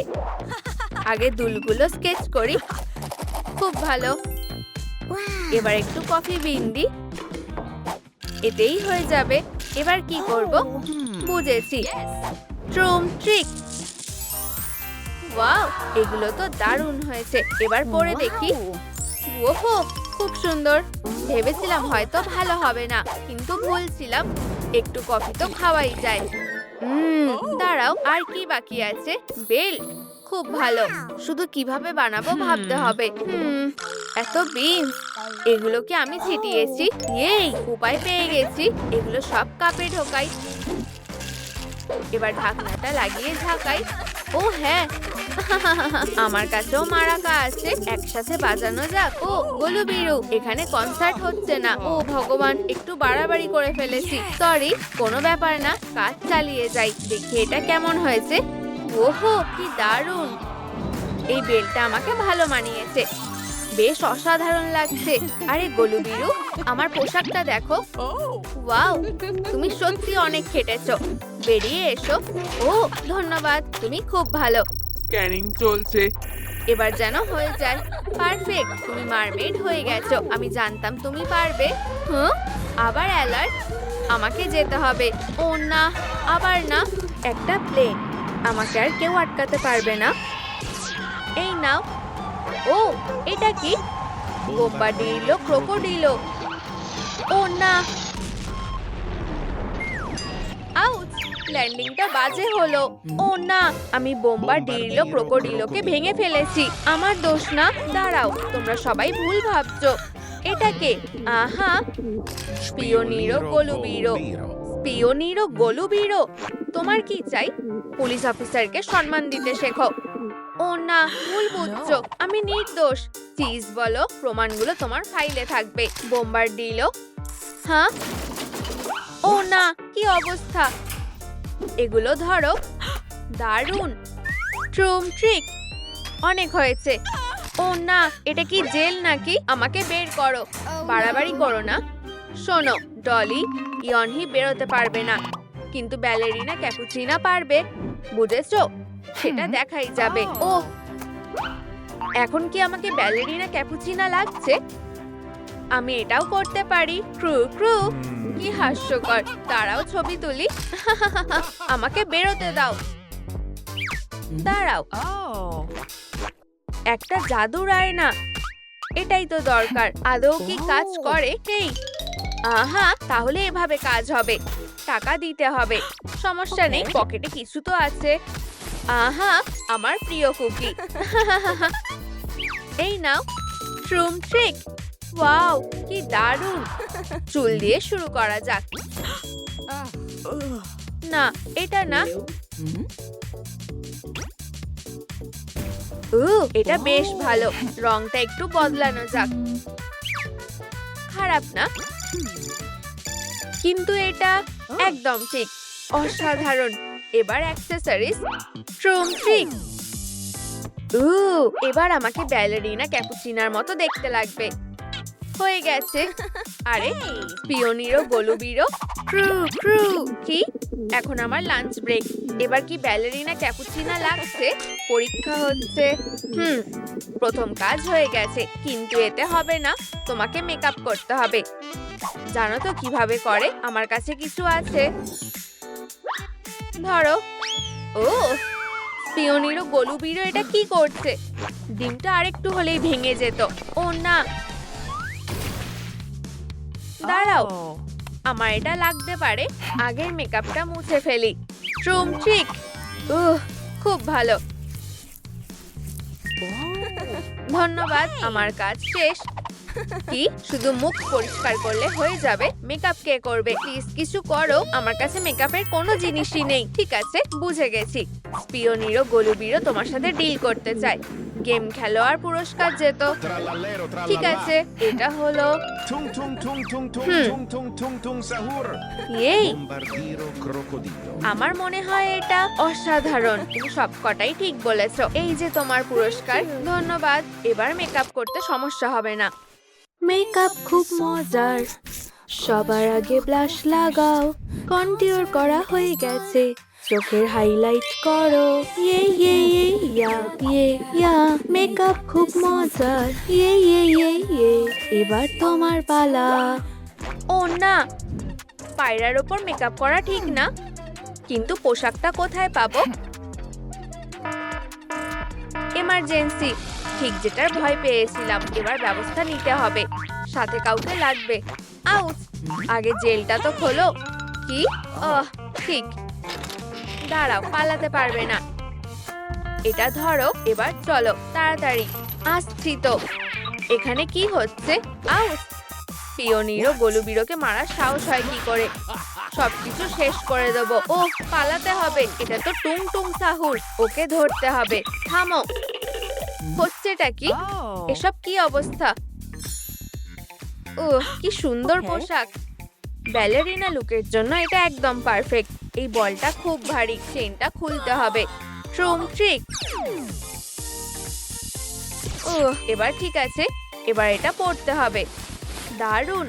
আগে দুলগুলো স্কেচ করি। খুব ভালো। এবার একটু কফি বিন দিই, এতেই হয়ে যাবে। এবার কি করব? বুঝেছি, ট্রুম ট্রিক। ওয়াও, এগুলো তো দারুণ হয়েছে। এবার পরে দেখি। ওহো, খুব সুন্দর। ভেবেছিলাম হয়তো ভালো হবে না, কিন্তু ভুল ছিলাম। একটু কফি তো খাওয়াই যায়। দাঁড়াও, আর কি বাকি আছে? বেল, খুব ভালো। শুধু কিভাবে বানাবো ভাবতে হবে। এত বিন, এগুলো কি আমি ছিটিয়েছি? এই, উপায় পেয়ে গেছি। এগুলো সব কাপে ঢোকাই। এবার ঢাকনাটা লাগিয়ে ঝাঁকাই। ও হ্যাঁ, আমার কাছেও মারাকা আছে, একসাথে বাজানো যাক। ও গোলু বিরু, এখানে কনসার্ট হচ্ছে না। ও ভগবান, একটু বাড়াবাড়ি করে ফেলেছি, সরি। কোনো ব্যাপার না, কাজ চালিয়ে যাই। দেখি এটা কেমন হয়েছে। ওহো, কি দারুণ! এই বেলটা আমাকে ভালো মানিয়েছে, বেশ অসাধারণ লাগছে। আরে গোলু বিরু, আমার পোশাকটা দেখো। ওয়াও, তুমি সত্যি অনেক খেটেছো। বেরিয়ে এসো। ও ধন্যবাদ, তুমি খুব ভালো। স্ক্যানিং চলছে। এবার যেন হয়ে যায়। পারফেক্ট, তুমি মারমেড হয়ে গেছো। আমি জানতাম তুমি পারবে। আবার অ্যালার্ট, আমাকে যেতে হবে। ও না, আবার না। একটা প্লেন, আমাকে আর কেউ আটকাতে পারবে না। এই নাও। ও, এটা কি? বোম্বাডিলো ক্রোকোডিলো। ও না, আউচ, ল্যান্ডিংটা বাজে হলো। ও না, আমি বোম্বাডিলো ক্রোকোডিলোকে ভেঙে ফেলেছি। আমার দোষ না। দাঁড়াও, তোমরা সবাই ভুল ভাবছো। এটা কে? আহা, পিওনিরো গোলু বিরো। পিওনিরো গোলুবিরো, তোমার কি চাই? পুলিশ অফিসারকে সম্মান দিতে শেখো। ও না, ভুল বুঝছো, আমি নির্দোষ। চিজ বলো, প্রমাণগুলো তোমার ফাইলে থাকবে। বোম্বার্ডিলো, হ্যাঁ? ও না, কি অবস্থা! এগুলো ধরো। দারুণ। ট্রুম ট্রিক, অনেক হয়েছে। ও না, এটা কি জেল নাকি? আমাকে বের করো। বাড়াবাড়ি করো না। শোনো ডলি, ইয়নহি বেরোতে পারবে না, কিন্তু ব্যালেরিনা ক্যাপুচিনা পারবে, বুঝেছো? সেটা দেখাই যাবে। ও, এখন কি আমাকে ব্যালেরিনা ক্যাপুচিনা লাগছে? আমি এটাও করতে পারি। ক্রু ক্রু, কি হাস্যকর। দাঁড়াও, ছবি তুলি। আমাকে বেরোতে দাও। দাঁড়াও, একটা জাদুর আয়না, এটাই তো দরকার। আদৌ কি কাজ করে? এই, আহা, তাহলে এভাবে কাজ হবে। টাকা দিতে হবে। সমস্যা নেই, পকেটে কিছু তো আছে। আহা, আমার প্রিয় কুকি। এই নাও, ট্রুম ট্রিক। ওয়াও, কি দারুণ। চুল দিয়ে শুরু করা যাক। না, এটা না। এটা বেশ ভালো। রংটা একটু বদলানো যাক। খারাপ না, কিন্তু এটা একদম ঠিক। অসাধারণ। এবার অ্যাক্সেসরিজ। ট্রুম ট্রিক। এবার আমাকে ব্যালেরিনা ক্যাপুচিনার মতো দেখতে লাগবে। হয়ে গেছে। আরে, পিওনিরো গোলুবিরো, ক্রু ক্রু। কি? এখন আমার লাঞ্চ ব্রেক। এবার কি ব্যালেরিনা ক্যাপুচিনা লাগছে? পরীক্ষা হচ্ছে। প্রথম কাজ হয়ে গেছে, কিন্তু এতে হবে না। তোমাকে মেকআপ করতে হবে। জানো তো কিভাবে করে? আমার কাছে কিছু আছে। ধরো। ও, পিওনিরো গোলুবিরো এটা কি করছে? ডিমটা আরেকটু হলেই ভেঙে যেত। ও না, দাঁড়াও, আমার এটা লাগতে পারে। আগের মেকআপটা মুছে ফেলি। ট্রুম ট্রিক। খুব ভালো। ধন্যবাদ, আমার কাজ শেষ। কি, শুধু মুখ পরিষ্কার করলে হয়ে যাবে? মেকআপ কে করবে? প্লিজ কিছু করো, আমার কাছে মেকআপের কোনো জিনিসই নেই। ঠিক আছে, বুঝে গেছি। পিওনিরো গোলুবিরো তোমার সাথে ডিল করতে চায়। গেম খেলো আর পুরস্কার যেত। Trallallero, ঠিক trallallà. আছে, এটা হলো। Tung tung tung tung tung tung tung tung tung sahur. এই, Bombardiro crocodilo. আমার মনে হয় এটা অসাধারণ। তুমি সবকটাই ঠিক বলেছো। এই যে তোমার পুরস্কার। ধন্যবাদ। এবার মেকআপ করতে সমস্যা হবে না। মেকআপ খুব মজার। সবার আগে ব্লাশ লাগাও। কন্টুর করা হয়ে গেছে। চোখের হাইলাইট করো। ইয়ে ইয়ে ইয়ে ইয়া ইয়ে ইয়া। মেকআপ খুব মজার। ইয়ে ইয়ে ইয়ে ইয়ে। এবার তোমার পালা। ও না, পায়রার ওপর মেকআপ করা ঠিক না। কিন্তু পোশাকটা কোথায় পাবো? এমার্জেন্সি, ঠিক যেটার ভয় পেয়েছিলাম। এবার ব্যবস্থা নিতে হবে। সাথে কাউকে লাগবে। আউচ, আগে জেলটা তো খোলো। কি? ঠিক। দাঁড়াও, পালাতে পারবে না। এটা ধরো। এবার চলো তাড়াতাড়ি। আসছি তো। এখানে কি হচ্ছে? আউচ! পিওনিরো গোলুবিরোকে মারার সাহস হয় কি করে? সবকিছু শেষ করে দেবো। ও, পালাতে হবে। এটা তো টুং টুং সাহুর। ওকে ধরতে হবে। থামো। হচ্ছেটা কি? এসব কি অবস্থা? কি সুন্দর পোশাক। ব্যালেরিনা লুকের জন্য এটা একদম পারফেক্ট। এই বলটা খুব ভারী। চেইনটা খুলতে হবে। ট্রুম ট্রিক। এবার ঠিক আছে। এবার এটা পড়তে হবে। দারুণ।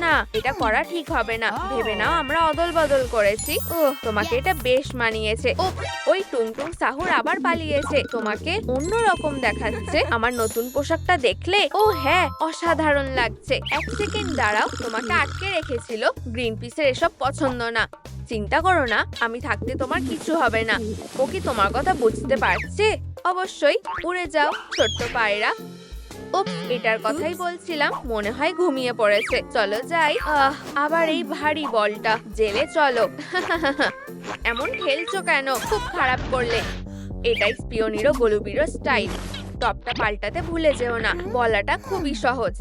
না, এটা করা ঠিক হবে না। ভেবে নাও আমরা অদল বদল করেছি। তোমাকে এটা বেশ মানিয়েছে। ওই টুংটুং সাহুর আবার পালিয়েছে। তোমাকে অন্যরকম দেখাচ্ছে। আমার নতুন পোশাকটা দেখলে? ও হ্যাঁ, অসাধারণ লাগছে। এক সেকেন্ড দাঁড়াও, তোমাকে আটকে রেখেছিল। গ্রিন পিসের এসব পছন্দ না। চিন্তা করো না, আমি থাকতে তোমার কিছু হবে না। ও কি তোমার কথা বুঝতে পারছে? অবশ্যই। উড়ে যাও ছোট্ট পায়রা। এটার কথাই বলছিলাম। মনে হয় ঘুমিয়ে পড়েছে। চলো যাই। আবার এই ভারী বলটা। জেলে চলো। এমন খেলছো কেন? খুব খারাপ করলে। এটাই পিওনিরো গোলুবিরো স্টাইল। টপটা পাল্টাতে ভুলে যেও না। বলাটা খুবই সহজ।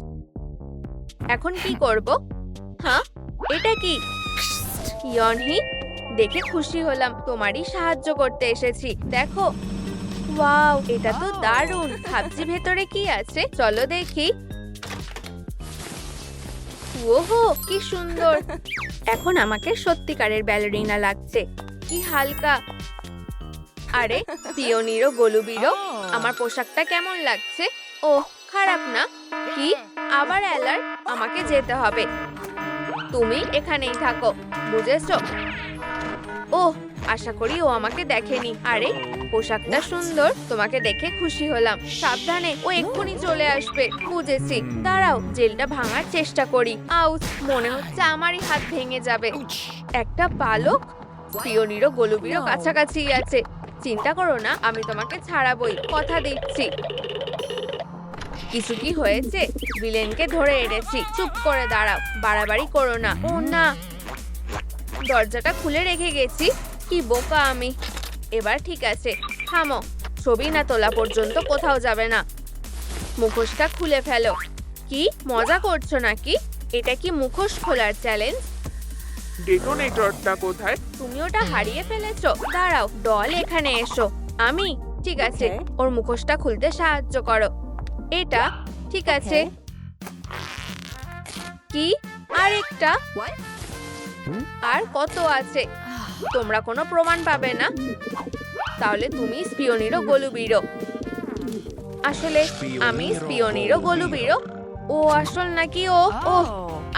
এখন কি করব? হ্যাঁ, এটা কি? ইয়নহি, দেখে খুশি হলাম, তোমারই সাহায্য করতে এসেছি। দেখো, ওয়াও, এটা তো দারুণ। ভাবছি ভেতরে কি আছে, চলো দেখি। ওহো, কি সুন্দর। এখন আমাকে সত্যিকারের ব্যালেরিনা লাগছে। কি হালকা। আরে পিওনিরো গলুবিরো, আমার পোশাকটা কেমন লাগছে? ওহ, খারাপ না। কি, আবার অ্যালার্ট? আমাকে যেতে হবে। তুমি এখানেই থাকো, বুঝেছো? ওহ, আশা করি ও আমাকে দেখেনি। আরে পোশাকটা সুন্দর, তোমাকে দেখে খুশি হলাম। সাবধানে, ও এক্ষুনি চলে আসবে। বুঝেছি, দাঁড়াও, জেলটা ভাঙার চেষ্টা করি। আউচ, মনে হচ্ছে আমারই হাত ভেঙে যাবে। একটা পালক? পিওনিরো গলুবিরো কাছাকাছি আছে। চিন্তা করো না, আমি তোমাকে ছাড়াবই, কথা দিচ্ছি। কিছু কি হয়েছে? ভিলেনকে ধরে এনেছি। চুপ করে দাঁড়াও, বাড়াবাড়ি করো না। ও না, দরজাটা খুলে রেখে গেছি। কি বোকা আমি। এবার ঠিক আছে, থামো। ছবি না তোলা পর্যন্ত কোথাও যাবে না। মুখোশটা খুলে ফেলো। কি মজা করছো নাকি? এটা কি মুখোশ খোলার চ্যালেঞ্জ? ডেটোনেটরটা কোথায়? তুমি ওটা হারিয়ে ফেলেছো? দাঁড়াও, ডল এখানে এসো। আমি? ঠিক আছে, ওর মুখোশটা খুলতে সাহায্য করো। এটা ঠিক আছে। কি, আরেকটা? আর কত আছে? তোমরা কোনো প্রমাণ পাবে না। তাহলে তুমি স্পিওনিরো গলুবিরো। আসলে আমি স্পিওনিরো গলুবিরো। ও আসল নাকি ও? ওহ,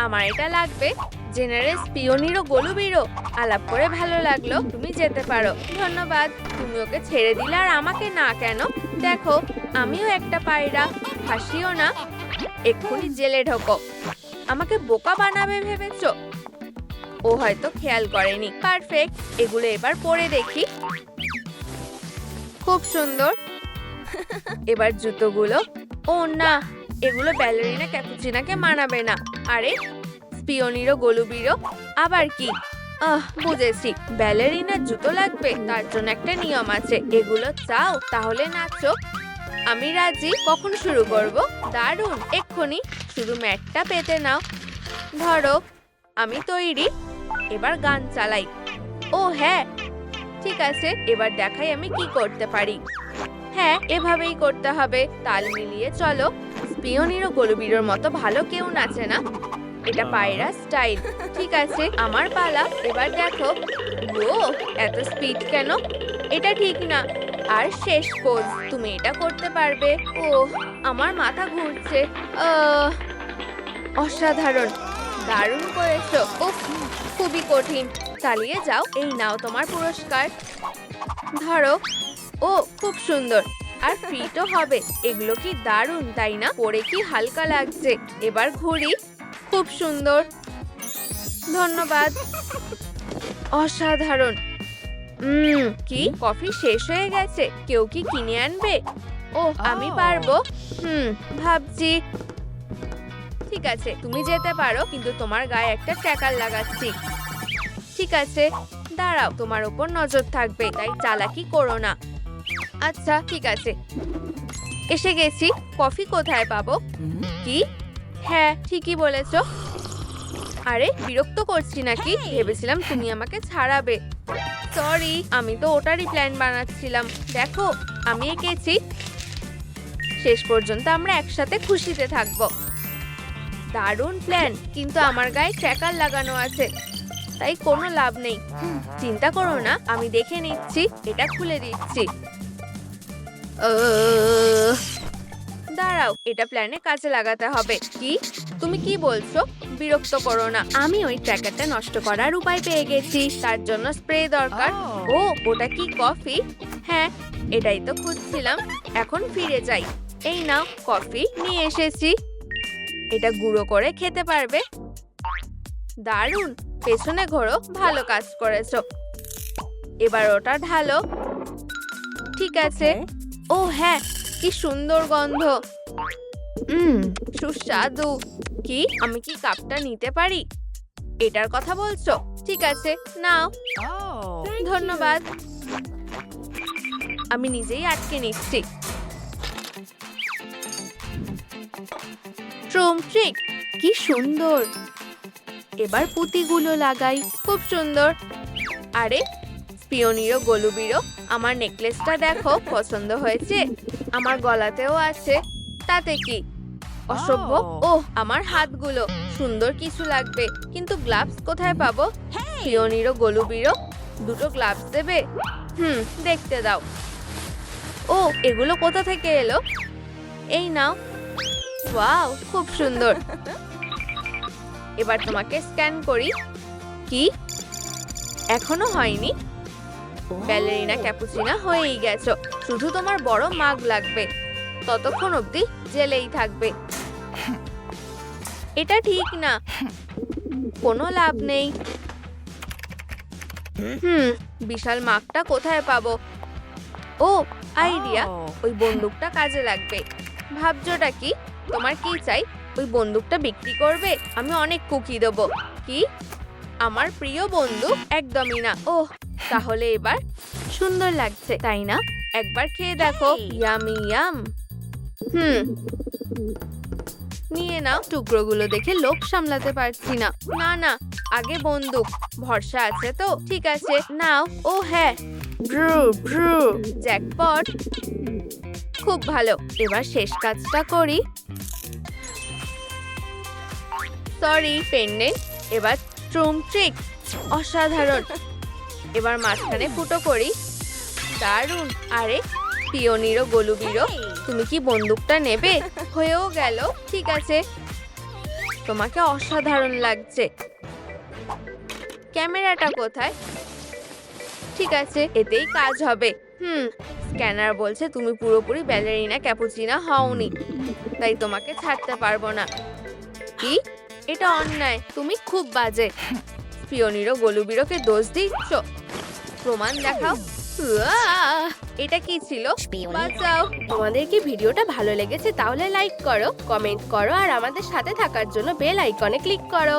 আমার এটা লাগবে। জেনারেল স্পিওনিরো গলুবিরো, আলাপ করে ভালো লাগলো। তুমি যেতে পারো। ধন্যবাদ। তুমি ওকে ছেড়ে দিলে আর আমাকে না কেন? দেখো, আমিও একটা পায়রা। হাসিও না। এক্ষুনি জেলে ঢোকো। আমাকে বোকা বানাবে ভেবেছো? ও হয়তো খেয়াল করেনি। পারফেক্ট, এগুলো এবার পরে দেখি। খুব সুন্দর। এবার জুতোগুলো। ও না, এগুলো ব্যালেরিনা ক্যাপুচিনাকে মানাবে না। আরে স্পিওনিরো গলুবিরো, আবার কি? বুঝেছি, ব্যালেরিনার জুতো লাগবে। তার জন্য একটা নিয়ম আছে। এগুলো চাও? তাহলে নাচো। আমি রাজি। কখন শুরু করব? দারুণ, এক্ষুনি। শুধু ম্যাটটা পেতে নাও। ধরো, আমি তৈরি। এবার গান চালাই। ও হ্যাঁ, ঠিক আছে, এবার দেখাই আমি কি করতে পারি। হ্যাঁ, এভাবেই করতে হবে। তাল মিলিয়ে চলো। স্পিওনিরো গলুবিরোর মতো ভালো কেউ নাচে না। এটা পায়রা স্টাইল। ঠিক আছে, আমার পালা। এবার দেখো। ও, এত স্পিড কেন? এটা ঠিক না। আর শেষ পোজ। তুমি এটা করতে পারবে। ও, আমার মাথা ঘুরছে। অসাধারণ, দারুণ করেছো। উফ, খুবই কঠিন। চালিয়ে যাও। এই নাও তোমার পুরস্কার। ধরো। ও, খুব সুন্দর। আর ফিটও হবে। এগুলো কি দারুণ, তাই না? পরে কি হালকা লাগছে। এবার ঘুরি। খুব সুন্দর। ধন্যবাদ। অসাধারণ। কি, কফি শেষ হয়ে গেছে? কেউ কি কিনে আনবে? ও, আমি পারবো। ভাবছি। ঠিক আছে, তুমি যেতে পারো, কিন্তু তোমার গায়ে একটা ট্র্যাকার লাগাচ্ছি। ঠিক আছে, দাঁড়াও, তোমার উপর নজর থাকবে, তাই চালাকি করো না। আচ্ছা, ঠিক আছে, এসে গেছি। কফি কোথায় পাবো? কি? হ্যাঁ, ঠিকই বলেছো। আরে বিরক্ত করছি নাকি? ভেবেছিলাম তুমি আমাকে ছাড়াবে। সরি, আমি তো ওটারই প্ল্যান বানাচ্ছিলাম। দেখো, আমি এঁকেছি। শেষ পর্যন্ত আমরা একসাথে খুশিতে থাকবো। দারুণ প্ল্যান, কিন্তু আমার গায়ে ট্র্যাকার লাগানো আছে, তাই কোনো লাভ নেই। চিন্তা করো না, আমি দেখে নিচ্ছি। এটা খুলে দিচ্ছি। দাঁড়াও, এটা প্ল্যানে কাজে লাগাতে হবে। কি, তুমি কি বলছো? বিরক্ত করো না। আমি ওই ট্র্যাকারটা নষ্ট করার উপায় পেয়ে গেছি। তার জন্য স্প্রে দরকার। ও, ওটা কি কফি? হ্যাঁ, এটাই তো খুঁজছিলাম। এখন ফিরে যাই। এই নাও, কফি নিয়ে এসেছি। এটা গুঁড়ো করে খেতে পারবে। দারুণ, পেছনে ঘোরো। ভালো কাজ করেছো। এবার ওটা ঢালো। ঠিক আছে। ও হ্যাঁ, কি সুন্দর গন্ধ। সুস্বাদু। কি, আমি কি কাপটা নিতে পারি? এটার কথা বলছো? ঠিক আছে, নাও। ধন্যবাদ। আমি নিজেই আটকে নিচ্ছি। ট্রুম ট্রিক, কি সুন্দর। এবার পুঁতিগুলো লাগাই। খুব সুন্দর। আরে স্পিওনিরো গলুবিরো, আমার নেকলেসটা দেখো, পছন্দ হয়েছে? আমার গলাতেও আছে, তাতে কি? অসভ্য। ওহ, আমার হাতগুলো। সুন্দর কিছু লাগবে, কিন্তু গ্লাভস কোথায় পাবো? স্পিওনিরো গলুবিরো, দুটো গ্লাভস দেবে? দেখতে দাও। ও, এগুলো কোথা থেকে এলো? এই নাও। ওয়াও, খুব সুন্দর। এবার তোমাকে স্ক্যান করি। কি? এখনো হয়নি? ব্যালেরিনা ক্যাপুচিনা হয়েই গেছো, শুধু তোমার বড় মাগ লাগবে। ততক্ষণ অবধি জেলেই থাকবে। এটা ঠিক না, কোনো লাভ নেই। বিশাল মাগটা কোথায় পাবো? ও, আইডিয়া, ওই বন্দুকটা কাজে লাগবে। ভাবছোটা কি? তোমার কি চাই? ওই বন্দুকটা বিক্রি করবে? আমি অনেক কুকি দেবো। কি? আমার প্রিয় বন্দুক? একদমই না। ওহ, তাহলে এবার সুন্দর লাগছে, তাই না? একবার খেয়ে দেখো। Yummy yum. নিয়ে নাও। টুকরোগুলো দেখে লোভ সামলাতে পারছি না। না না, আগে বন্দুক। ভরসা আছে তো? ঠিক আছে, নাও। ও হ্যাঁ, ব্রু ব্রু, জ্যাকপট। খুব ভালো। এবার শেষ কাজটা করি। Sorry pendant. এবার ট্রুম ট্রিক। অসাধারণ। এবার মাঝখানে ফুটো করি। দারুণ। আরে পিওনিরো গলুবিরো, তুমি কি বন্দুকটা নেবে? হয়েও গেল। ঠিক আছে, তোমাকে অসাধারণ লাগছে। ক্যামেরাটা কোথায়? ঠিক আছে, এতেই কাজ হবে। স্ক্যানার বলছে তুমি পুরোপুরি ব্যালেরিনা ক্যাপুচিনা হওনি, তাই তোমাকে ছাড়তে পারবো না। কি? এটা অন্যায়। তুমি খুব বাজে। পিওনিরো গলুবিরোকে দোষ দিচ্ছ? প্রমাণ দেখাও। এটা কি ছিল? বাঁচাও। তোমাদের কি ভিডিওটা ভালো লেগেছে? তাহলে লাইক করো, কমেন্ট করো আর আমাদের সাথে থাকার জন্য বেল আইকনে ক্লিক করো।